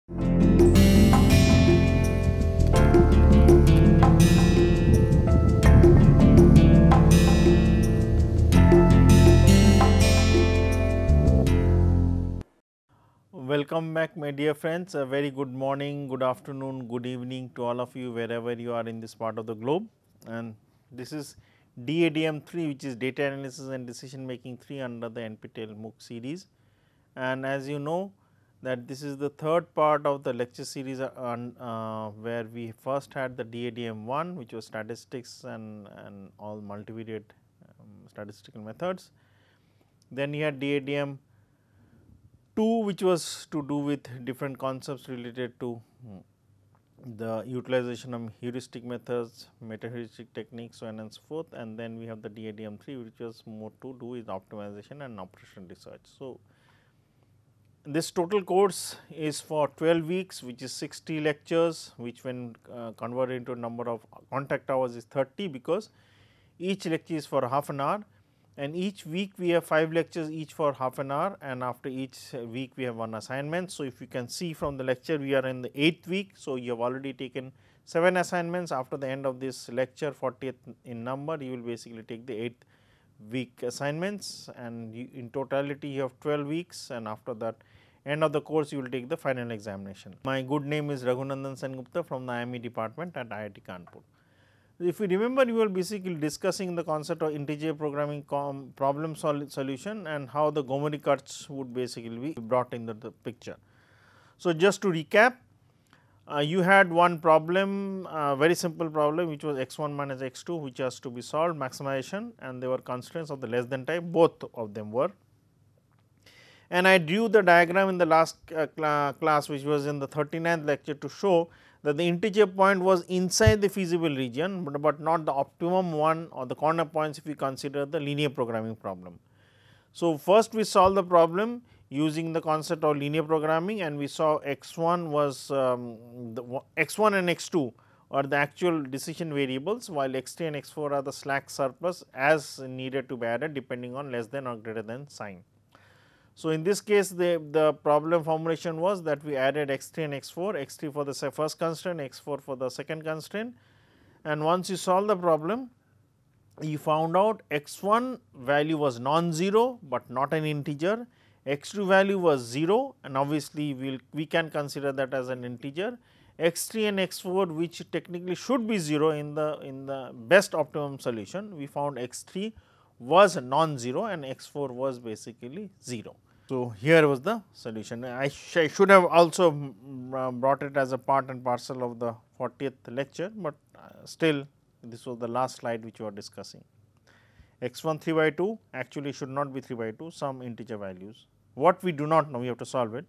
Welcome back, my dear friends. A very good morning, good afternoon, good evening to all of you wherever you are in this part of the globe. And this is DADM 3, which is Data Analysis and Decision Making 3 under the NPTEL MOOC series. And as you know that this is the third part of the lecture series where we first had the DADM 1, which was statistics and all multivariate statistical methods. Then you had DADM 2, which was to do with different concepts related to the utilization of heuristic methods, meta heuristic techniques, so on and so forth, and then we have the DADM 3, which was more to do with optimization and operational research. So, this total course is for 12 weeks, which is 60 lectures, which when converted into number of contact hours is 30, because each lecture is for half an hour, and each week we have 5 lectures each for half an hour, and after each week we have one assignment. So, if you can see from the lecture, we are in the 8th week. So, you have already taken 7 assignments. After the end of this lecture, 40th in number, you will basically take the 8th week assignments, and in totality you have 12 weeks, and after that end of the course you will take the final examination. My good name is Raghunandan Sengupta from the IME department at IIT Kanpur. If you remember, we were basically discussing the concept of integer programming problem solution and how the Gomori cuts would basically be brought into the picture. So, just to recap, you had one problem, very simple problem, which was x 1 minus x 2, which has to be solved, maximization, and there were constraints of the less than type, both of them were. And I drew the diagram in the last class, which was in the 39th lecture, to show that the integer point was inside the feasible region, but not the optimum one or the corner points if we consider the linear programming problem. So, first we solved the problem using the concept of linear programming, and we saw x 1 was x 1 and x 2 are the actual decision variables, while x 3 and x 4 are the slack surplus as needed to be added depending on less than or greater than sign. So, in this case the problem formulation was that we added x 3 and x 4, x 3 for the first constraint, x 4 for the second constraint, and once you solve the problem, you found out x 1 value was non-zero, but not an integer, x 2 value was 0, and obviously we can consider that as an integer, x 3 and x 4, which technically should be 0 in the best optimum solution, we found x 3 was non-zero and x 4 was basically 0. So, here was the solution. I should have also brought it as a part and parcel of the 40th lecture, but still this was the last slide which we were discussing. X 1 3 by 2 actually should not be 3 by 2, some integer values. What we do not know, we have to solve it.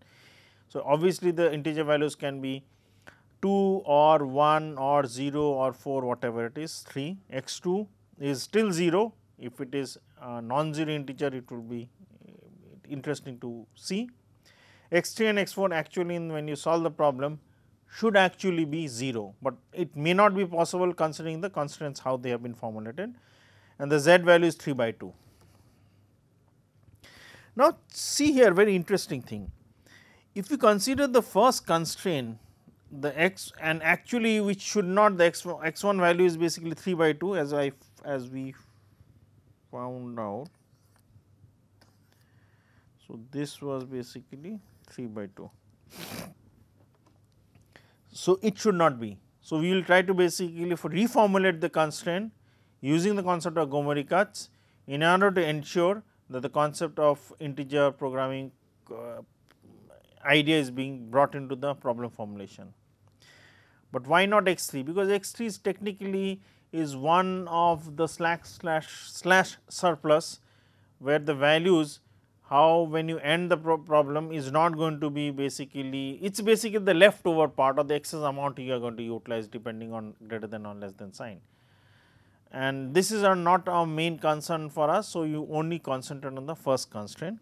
So, obviously, the integer values can be 2 or 1 or 0 or 4, whatever it is, 3. X 2 is still 0. If it is a non-zero integer, it will be interesting to see. X 3 and x 4 actually when you solve the problem should actually be 0, but it may not be possible considering the constraints how they have been formulated, and the z value is 3 by 2. Now, see here very interesting thing. If you consider the first constraint, the x, and actually which should not, the x 1 value is basically 3 by 2 as we found out. So, this was basically 3 by 2. So, it should not be. So, we will try to basically reformulate the constraint using the concept of Gomori cuts in order to ensure that the concept of integer programming idea is being brought into the problem formulation. But why not x 3? Because x 3 is technically is one of the slash surplus, where the values how when you end the problem is not going to be basically, it is basically the leftover part or the excess amount you are going to utilize depending on greater than or less than sign. And this is not our main concern for us. So, you only concentrate on the first constraint.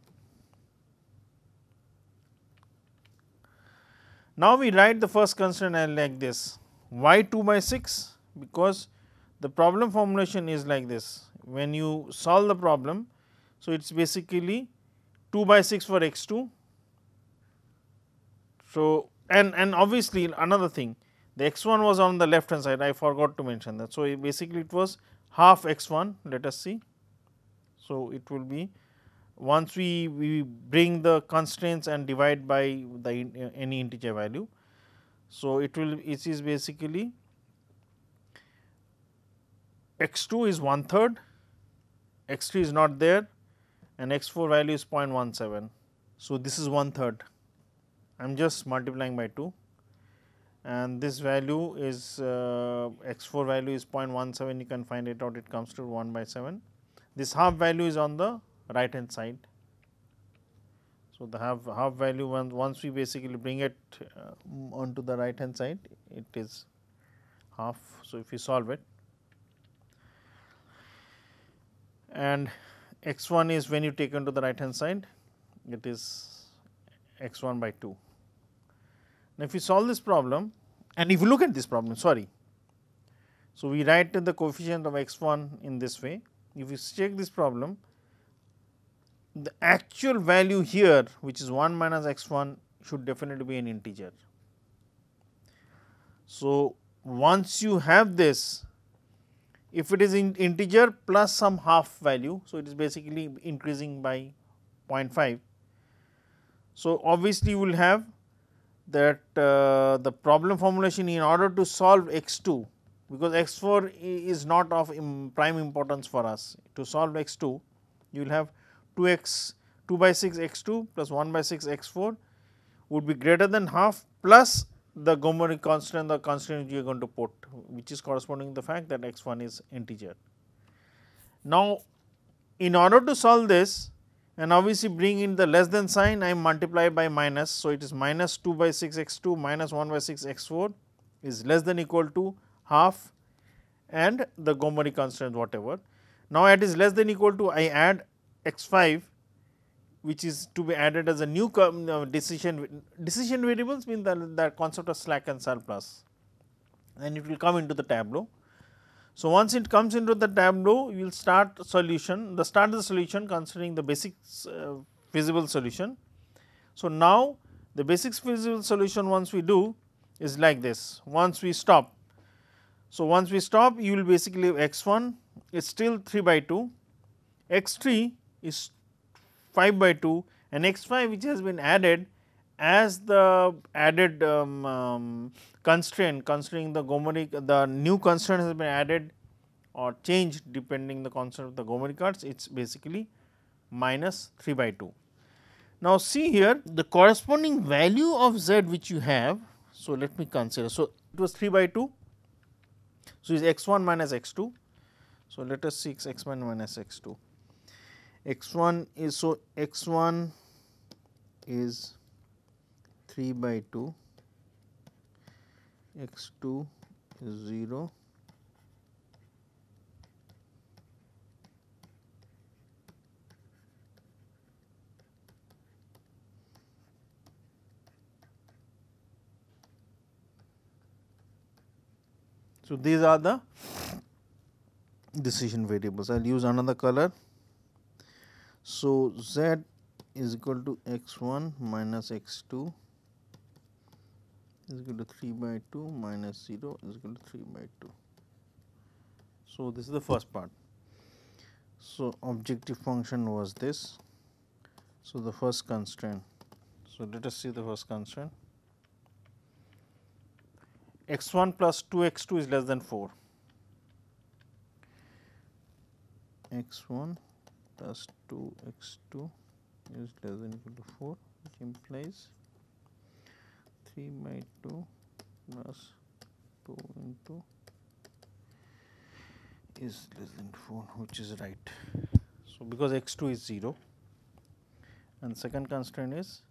Now, we write the first constraint like this, y 2 by 6, because the problem formulation is like this. When you solve the problem, so it is basically 2 by 6 for x 2. So, and obviously another thing, the x1 was on the left hand side, I forgot to mention that. So, basically it was half x1, let us see. So, it will be once we bring the constraints and divide by the any integer value. So, it is basically x2 is 1/3, x3 is not there, and x4 value is 0.17. So, this is 1/3, I am just multiplying by 2, and this value is x4 value is 0.17, you can find it out, it comes to 1/7. This half value is on the right hand side. So, the half value once we basically bring it onto the right hand side, it is half. So, if you solve it, and x1 is when you take into the right hand side, it is x1 by 2. Now, if you solve this problem and if you look at this problem, sorry. So, we write the coefficient of x1 in this way. If you check this problem, the actual value here, which is 1 minus x1, should definitely be an integer. So, once you have this, if it is in integer plus some half value, so it is basically increasing by 0.5. So, obviously, you will have that the problem formulation in order to solve x2, because x4 is not of prime importance for us. To solve x2, you will have 2 by 6 x2 plus 1 by 6 x4 would be greater than half plus the Gomory constant, the constant you are going to put, which is corresponding to the fact that x1 is integer. Now, in order to solve this and obviously bring in the less than sign, I multiply by minus. So, it is minus 2 by 6 x2 minus 1 by 6 x4 is less than equal to half and the Gomory constant whatever. Now, it is less than equal to, I add x5, which is to be added as a new decision variables, mean the concept of slack and surplus, and it will come into the tableau. So, once it comes into the tableau, you will start solution, the solution considering the basic feasible solution. So, now the basic feasible solution once we do is like this, once we stop. So, once we stop, you will basically have x1 is still 3 by 2, x3 is 5 by 2, and x5 which has been added as the added constraint, considering the Gomory, the new constraint has been added or changed depending the constant of the Gomory cards, it is basically minus 3 by 2. Now, see here the corresponding value of z which you have. So, let me consider. So, it was 3 by 2. So, is x1 minus x2. So, let us see x1 minus x2. x1 is, so x1 is 3 by 2, x2 is 0, so these are the decision variables. I will use another color. So, z is equal to x1 minus x2 is equal to 3 by 2 minus 0 is equal to 3 by 2. So, this is the first part. So, objective function was this. So, the first constraint. So, let us see the first constraint. x1 plus 2 x2 is less than 4. x1 plus 2 x2 is less than equal to 4, which implies 3 by 2 plus 2 into is less than 4, which is right. So, because x2 is 0, and second constraint is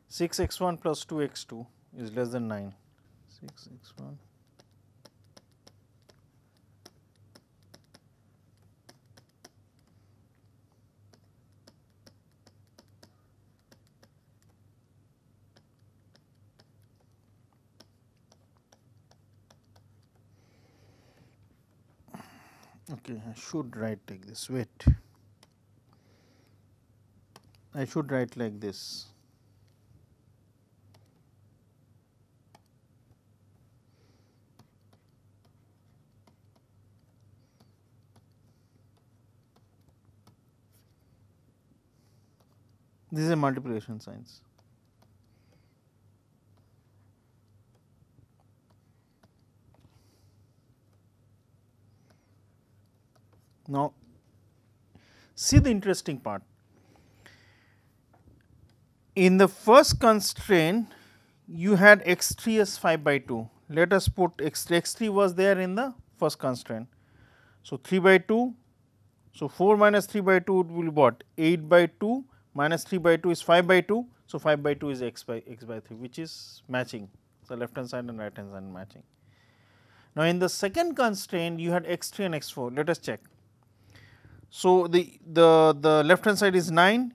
6 x1 plus 2 x2 is less than 9, 6 x1 okay, I should write like this, wait, I should write like this. This is a multiplication signs. Now, see the interesting part. In the first constraint, you had x 3 as 5 by 2. Let us put x 3 was there in the first constraint. So, 3 by 2. So, 4 minus 3 by 2 will be what? 8 by 2 minus 3 by 2 is 5 by 2. So, 5 by 2 is x by 3, which is matching. So, left hand side and right hand side matching. Now, in the second constraint, you had x 3 and x 4. Let us check. So, the left hand side is 9,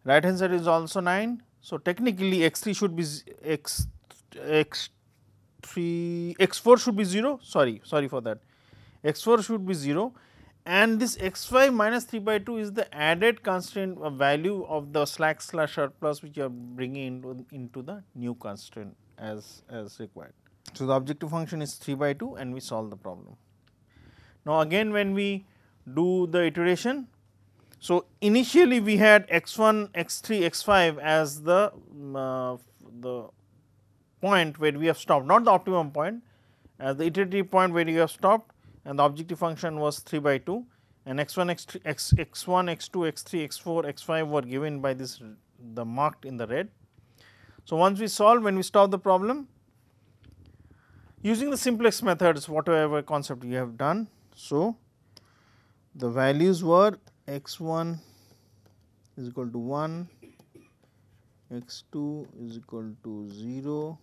right hand side is also 9. So, technically x 3 should be x 4 should be 0, sorry for that, x 4 should be 0, and this x 5 minus 3 by 2 is the added constraint value of the slack slash surplus which you are bringing into the new constraint as required. So, the objective function is 3 by 2 and we solve the problem. Now, again when we do the iteration. So, initially we had x 1, x 3, x 5 as the point where we have stopped, not the optimum point, as the iterative point where you have stopped, and the objective function was 3 by 2, and x 1, x 3, x 1, x 2, x 3, x 4, x 5 were given by this the marked in the red. So, once we solve, when we stop the problem using the simplest methods, whatever concept you have done. So, the values were x 1 is equal to 1, x 2 is equal to 0,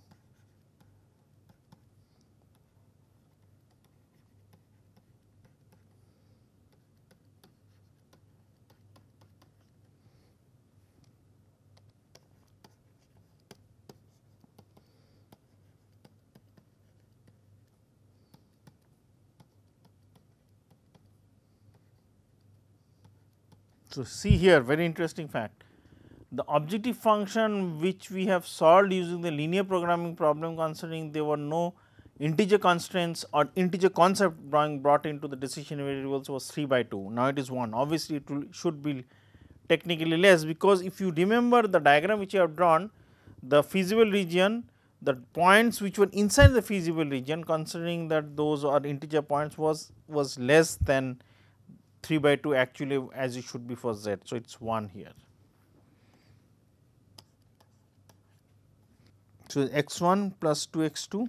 so, see here very interesting fact, the objective function which we have solved using the linear programming problem, considering there were no integer constraints or integer concept brought into the decision variables, was 3 by 2. Now, it is 1, obviously it should be technically less, because if you remember the diagram which you have drawn, the feasible region, the points which were inside the feasible region, considering that those are integer points, was less than 3 by 2 actually as it should be for z. So, it is 1 here. So, x 1 plus 2 x 2 .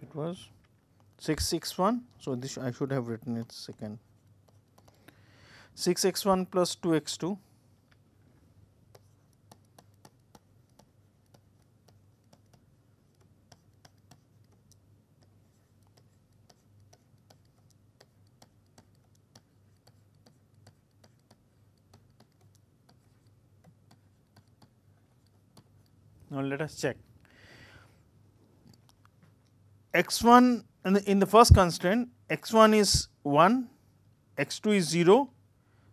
It was 6x1. So, this I should have written it second, 6x1 plus 2x2 . Now, let us check x 1 in the first constraint, x 1 is 1, x 2 is 0.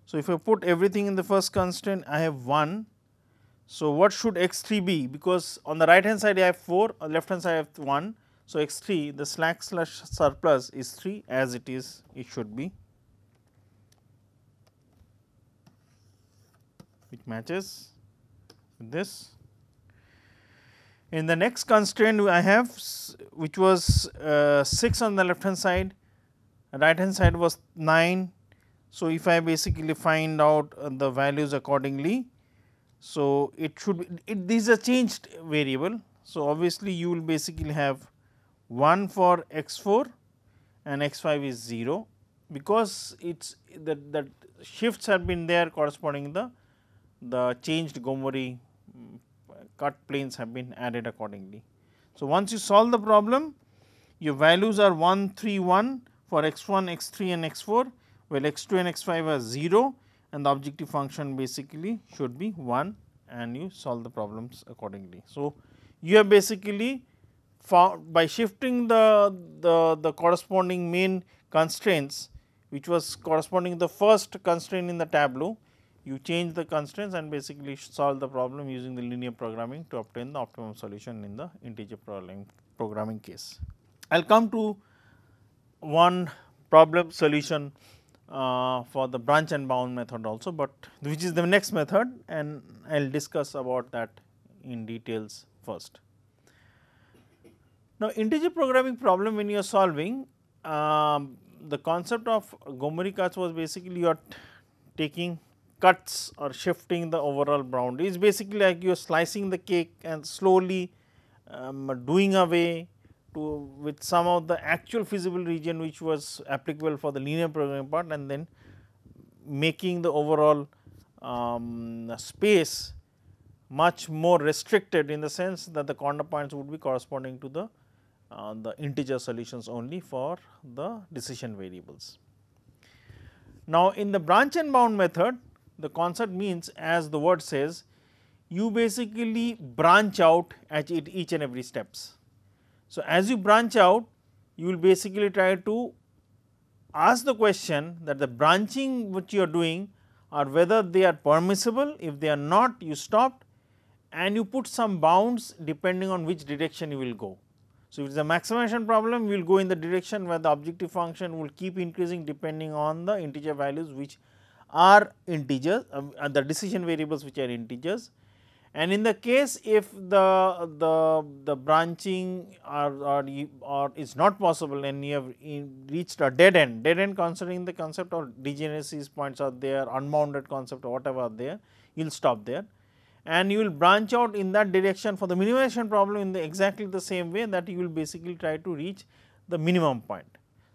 So, if I put everything in the first constraint, I have 1. So, what should x 3 be? Because on the right hand side I have 4, on the left hand side I have 1. So, x 3, the slack slash surplus is 3, as it is, it should be, which matches with this. In the next constraint I have, which was 6 on the left hand side, right hand side was 9. So, if I basically find out the values accordingly, so it should be, this is a changed variable. So, obviously, you will basically have 1 for x 4 and x 5 is 0, because it is that shifts have been there corresponding the changed Gomori cut planes have been added accordingly. So, once you solve the problem, your values are 1 3 1 for x 1, x 3 and x 4, while x 2 and x 5 are 0, and the objective function basically should be 1, and you solve the problems accordingly. So, you have basically found, by shifting the corresponding main constraints which was corresponding to the first constraint in the tableau, you change the constraints and basically solve the problem using the linear programming to obtain the optimum solution in the integer programming case. I will come to one problem solution for the branch and bound method also, but which is the next method, and I will discuss about that in details first. Now, integer programming problem, when you are solving, the concept of Gomori cuts was basically you are taking cuts or shifting the overall boundary. It is basically like you are slicing the cake and slowly doing away with some of the actual feasible region which was applicable for the linear programming part, and then making the overall space much more restricted, in the sense that the corner points would be corresponding to the integer solutions only for the decision variables. Now, in the branch and bound method, the concept means, as the word says, you basically branch out at each and every steps. So, as you branch out, you will basically try to ask the question that the branching which you are doing are whether they are permissible. If they are not, you stop and you put some bounds depending on which direction you will go. So, if it is a maximization problem, we will go in the direction where the objective function will keep increasing depending on the integer values which are integers, the decision variables which are integers. And in the case if the branching or is not possible and you have reached a dead end considering the concept of degeneracies points are there, unbounded concept or whatever are there, you will stop there. And you will branch out in that direction for the minimization problem in the exactly the same way that you will basically try to reach the minimum point.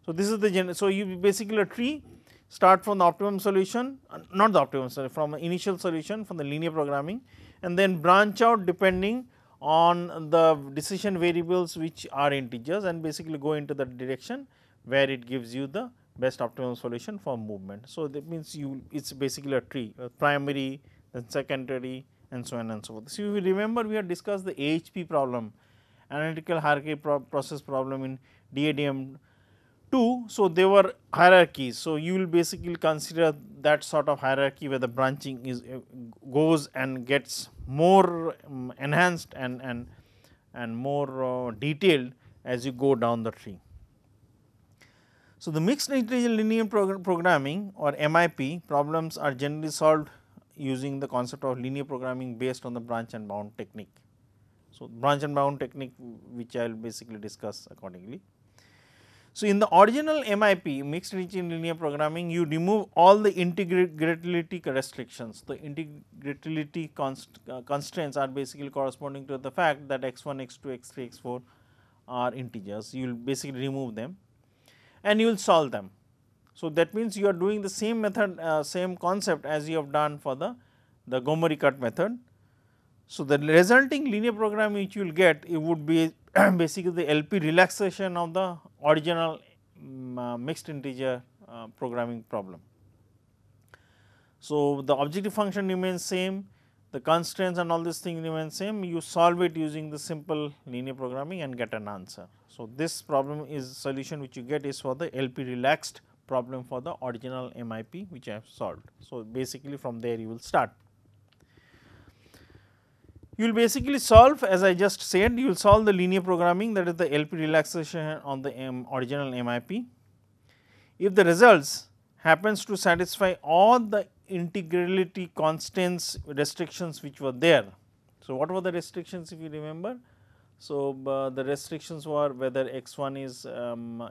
So, this is the so you basically a tree start from the optimum solution, not the optimum solution, from the initial solution from the linear programming, and then branch out depending on the decision variables which are integers, and basically go into the direction where it gives you the best optimum solution for movement. So, that means it is basically a tree, a primary, then secondary, and so on and so forth. So, if you remember, we had discussed the AHP problem, analytical hierarchy process problem in DADM 2. So, there were hierarchies. So, you will basically consider that sort of hierarchy where the branching is goes and gets more enhanced and more detailed as you go down the tree. So, the mixed integer linear programming or MIP problems are generally solved using the concept of linear programming based on the branch and bound technique. So, branch and bound technique which I will basically discuss accordingly. So, in the original MIP, mixed integer linear programming, you remove all the integrability restrictions. The integrability constraints are basically corresponding to the fact that x1, x2, x3, x4 are integers. You will basically remove them and you will solve them. So, that means you are doing the same method, same concept as you have done for the Gomori cut method. So, the resulting linear program which you will get, it would be basically the LP relaxation of the original mixed integer programming problem. So, the objective function remains same, the constraints and all these things remain same, you solve it using the simple linear programming and get an answer. So, this problem is solution which you get is for the LP relaxed problem for the original MIP which I have solved. So, basically from there you will start. You will basically solve, as I just said, you will solve the linear programming, that is the LP relaxation on the original MIP. If the results happens to satisfy all the integrability constants restrictions which were there. So, what were the restrictions if you remember? So, the restrictions were whether x1 is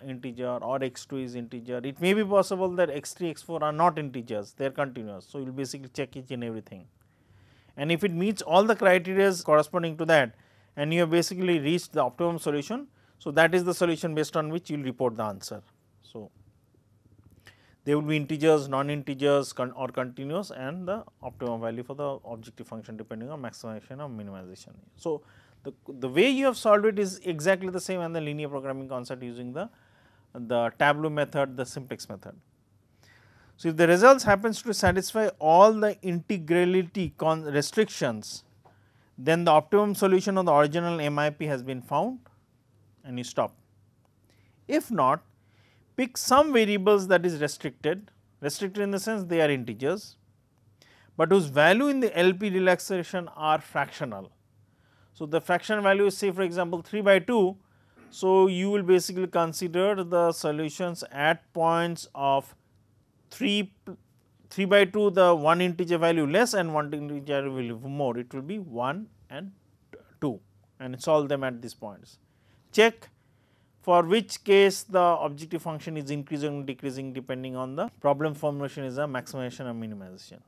integer or x2 is integer. It may be possible that x3, x4 are not integers, they are continuous. So, you will basically check each and everything, and if it meets all the criteria corresponding to that and you have basically reached the optimum solution. So, that is the solution based on which you will report the answer. So, there will be integers, non-integers or continuous and the optimum value for the objective function depending on maximization or minimization. So, the way you have solved it is exactly the same as the linear programming concept using the Tableau method, the simplex method. So, if the results happens to satisfy all the integrability restrictions, then the optimum solution of the original MIP has been found and you stop. If not, pick some variables that is restricted in the sense they are integers, but whose value in the LP relaxation are fractional. So, the fraction value is say for example 3/2. So, you will basically consider the solutions at points of 3/2 the one integer value less and one integer value more, it will be 1 and 2 and solve them at these points. Check for which case the objective function is increasing or decreasing depending on the problem formulation is a maximization or minimization.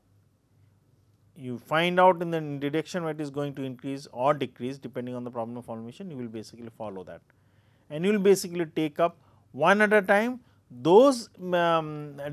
You find out in the direction where it is going to increase or decrease depending on the problem formulation, you will basically follow that and you will basically take up one at a time those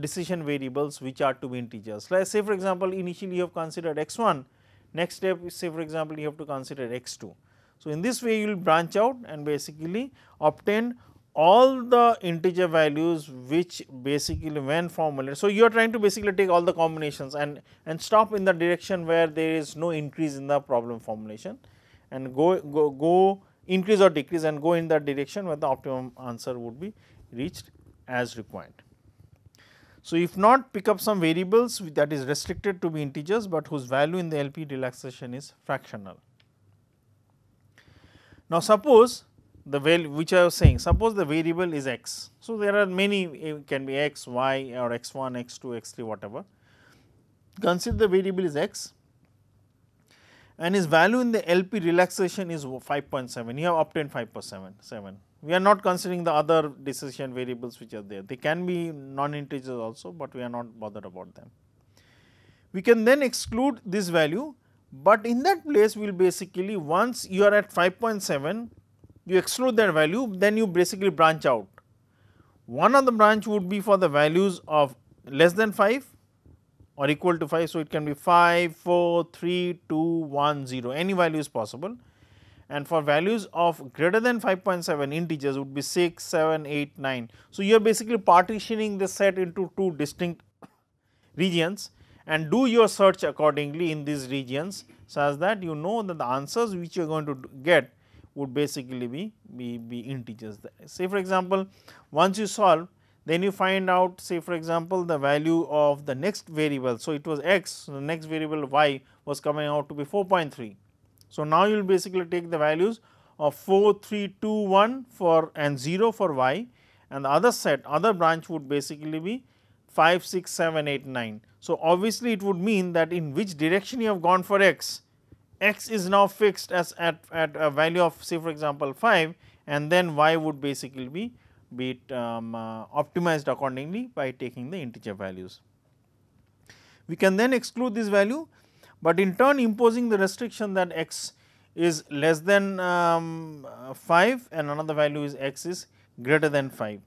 decision variables which are to be integers. Let us say for example, initially you have considered x1, next step say for example, you have to consider x2. So, in this way you will branch out and basically obtain all the integer values which basically when formulated. So, you are trying to basically take all the combinations and stop in the direction where there is no increase in the problem formulation and go increase or decrease and go in that direction where the optimum answer would be reached as required. So, if not, pick up some variables that is restricted to be integers, but whose value in the LP relaxation is fractional. Now, suppose the value which I was saying, suppose the variable is x. So, there are many, it can be x, y or x1, x2, x3 whatever. Consider the variable is x and his value in the LP relaxation is 5.7, you have obtained 5.7. We are not considering the other decision variables which are there, they can be non-integers also, but we are not bothered about them. We can then exclude this value, but in that place we will basically once you are at 5.7, you exclude that value, then you basically branch out. One of the branch would be for the values of less than 5 or equal to 5. So, it can be 5, 4, 3, 2, 1, 0, any value is possible, and for values of greater than 5.7 integers would be 6, 7, 8, 9. So, you are basically partitioning the set into two distinct regions and do your search accordingly in these regions such that you know that the answers which you are going to get would basically be integers. Say for example, once you solve, then you find out say for example, the value of the next variable. So, it was x, so the next variable y was coming out to be 4.3. So, now you will basically take the values of 4, 3, 2, 1 for and 0 for y, and the other branch would basically be 5, 6, 7, 8, 9. So, obviously, it would mean that in which direction you have gone for x, x is now fixed as at a value of say for example 5, and then y would basically be optimized accordingly by taking the integer values. We can then exclude this value, but in turn imposing the restriction that x is less than 5 and another value is x is greater than 5.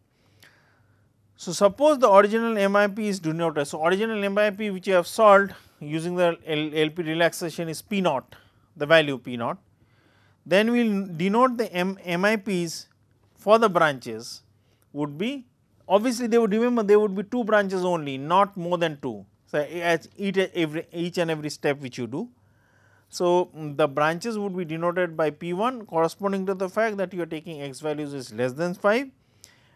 So, suppose the original MIP is denoted. So, original MIP which you have solved using the LP relaxation is P naught, the value P naught. Then we will denote the MIPs for the branches would be, obviously they would remember there would be 2 branches only, not more than 2. So, at each and every step which you do. So, the branches would be denoted by P1 corresponding to the fact that you are taking x values is less than 5,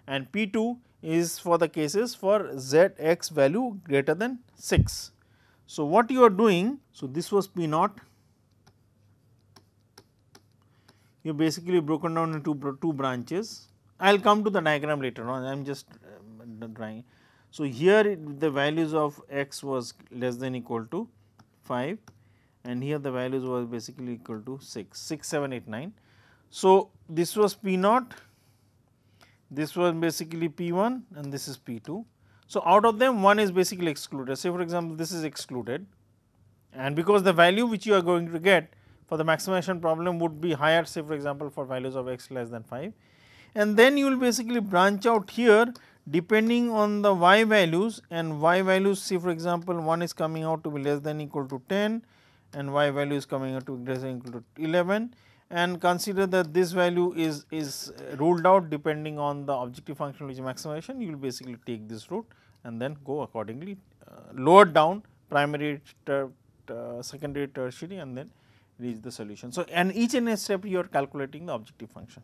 and P2 is for the cases for zx value greater than 6. So, what you are doing, so this was P naught, you basically broken down into 2 branches. I will come to the diagram later on, I am just drawing. So, here the values of x was less than equal to 5 and here the values was basically equal to 6, 7, 8, 9. So, this was P naught, this was basically P1 and this is P2. So, out of them one is basically excluded. Say for example, this is excluded, and because the value which you are going to get for the maximization problem would be higher, say for example, for values of x less than 5, and then you will basically branch out here depending on the y values, and y values say for example, one is coming out to be less than equal to 10 and y value is coming out to be less than equal to 11, and consider that this value is ruled out depending on the objective function which is maximization. You will basically take this route and then go accordingly lower down primary, secondary, tertiary, and then reach the solution. So, and each and every step you are calculating the objective function.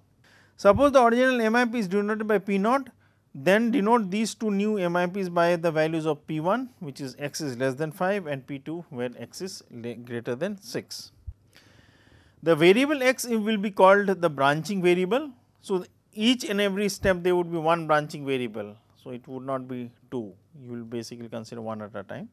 Suppose the original MIP is denoted by P naught, Then denote these two new MIPs by the values of P1, which is x is less than 5, and P2 where x is greater than 6. The variable x will be called the branching variable. So, each and every step there would be one branching variable. So, it would not be 2, you will basically consider one at a time,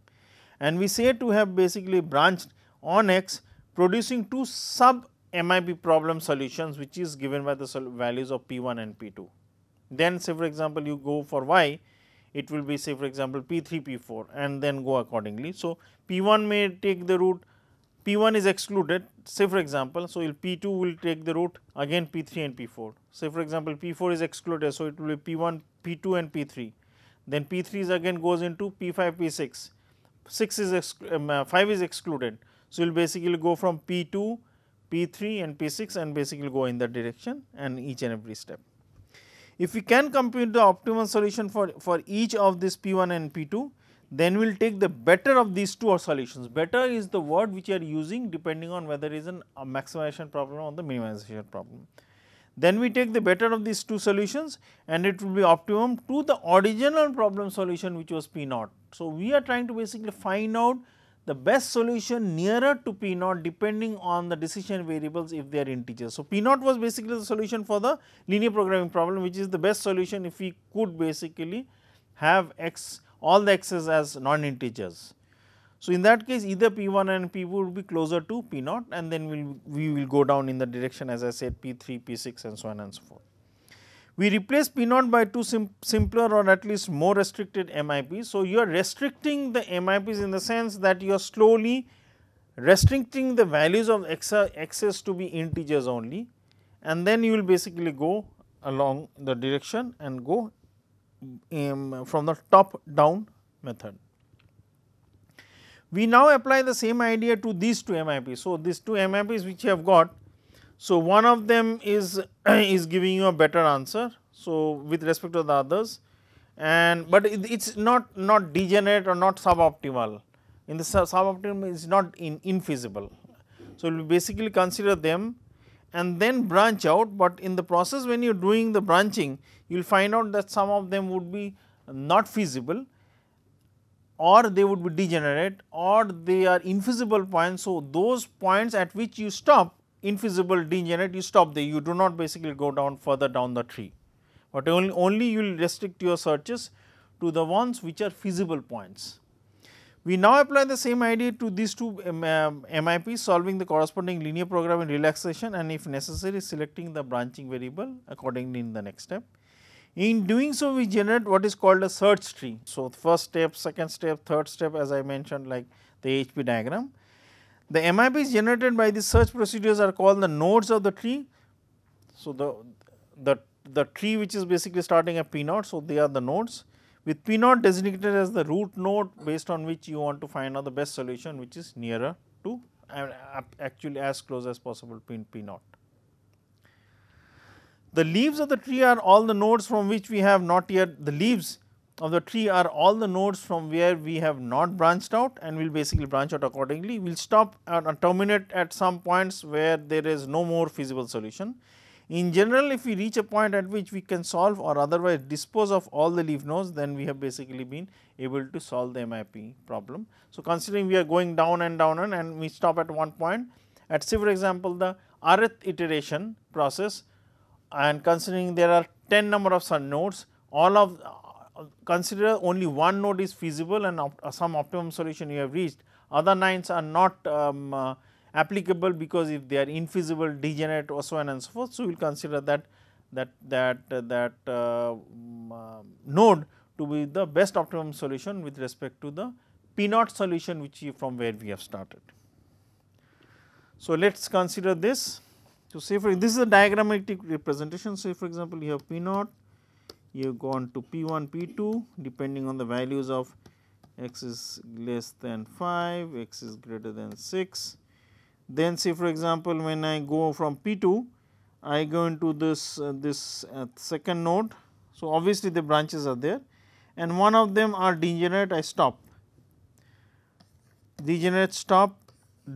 and we say to have basically branched on x, producing two sub MIP problem solutions, which is given by the values of P1 and P2. Then say for example, you go for y, it will be say for example, P3, P4 and then go accordingly. So, P1 may take the route, P1 is excluded say for example. So, P2 will take the route again P3 and P4. Say for example, P4 is excluded. So, it will be P1, P2 and P3. Then P3 is again goes into P5, P6, 6 is 5 is excluded. So, you will basically go from P2, P3 and P6 and basically go in that direction and each and every step. If we can compute the optimal solution for each of this P1 and P2, then we will take the better of these two solutions. Better is the word which you are using depending on whether it is a maximization problem or the minimization problem. Then we take the better of these two solutions and it will be optimum to the original problem solution, which was P naught. So, we are trying to basically find out the best solution nearer to P naught depending on the decision variables if they are integers. So, P naught was basically the solution for the linear programming problem, which is the best solution if we could basically have x, all the x's as non-integers. So, in that case either P1 and P2 would be closer to P naught and then we will go down in the direction as I said P3, P6 and so on and so forth. We replace P naught by two simpler or at least more restricted MIPs. So, you are restricting the MIPs in the sense that you are slowly restricting the values of x's to be integers only, and then you will basically go along the direction and go from the top down method. We now apply the same idea to these two MIPs. So, these two MIPs which you have got. So, one of them is giving you a better answer. So, with respect to the others, and but it is not degenerate or not suboptimal. In the suboptimal is not infeasible. So, we will basically consider them and then branch out, but in the process when you are doing the branching, you will find out that some of them would be not feasible, or they would be degenerate, or they are infeasible points. So, those points at which you stop infeasible, degenerate, you stop there, you do not basically go down further down the tree, but only you will restrict your searches to the ones which are feasible points. We now apply the same idea to these two MIPs, solving the corresponding linear programming relaxation and if necessary selecting the branching variable accordingly in the next step. In doing so, we generate what is called a search tree. So, first step, second step, third step as I mentioned like the HP diagram. The MIPs generated by the search procedures are called the nodes of the tree. So, the tree which is basically starting at P naught. So, they are the nodes with P naught designated as the root node based on which you want to find out the best solution, which is nearer to actually as close as possible to P naught. The leaves of the tree are all the nodes from which we have not yet, the leaves of the tree are all the nodes from where we have not branched out, and we will basically branch out accordingly. We will stop and terminate at some points where there is no more feasible solution. In general, if we reach a point at which we can solve or otherwise dispose of all the leaf nodes, then we have basically been able to solve the MIP problem. So, considering we are going down and we stop at one point at say for example, the rth iteration process, and considering there are 10 number of such nodes, all of consider only one node is feasible and some optimum solution you have reached, other 9s are not applicable because if they are infeasible, degenerate or so on and so forth. So, we will consider that node to be the best optimum solution with respect to the P naught solution which from where we have started. So, let us consider this. So, say for this is a diagrammatic representation. So, for example, you have P naught, you have gone to P1, P2 depending on the values of x is less than 5, x is greater than 6. Then say for example, when I go from P2, I go into this second node. So, obviously, the branches are there and one of them are degenerate, I stop, degenerate stop,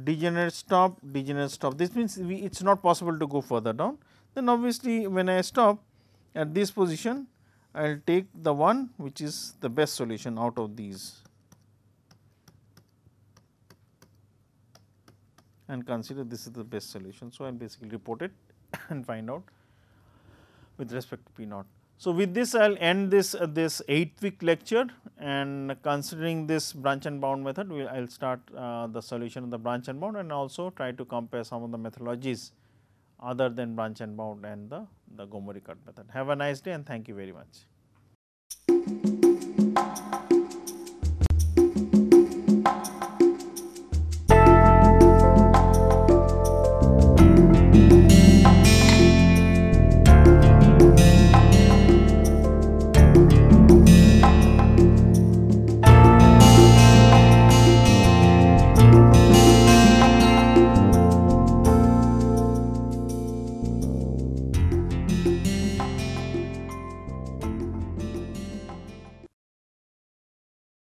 degenerate stop, degenerate stop. This means it is not possible to go further down. Then obviously, when I stop at this position, I will take the one which is the best solution out of these and consider this is the best solution. So, I will basically report it and find out with respect to P naught. So, with this I will end this 8-week lecture, and considering this branch and bound method I will start the solution of the branch and bound, and also try to compare some of the methodologies other than branch and bound and the Gomori cut method. Have a nice day and thank you very much.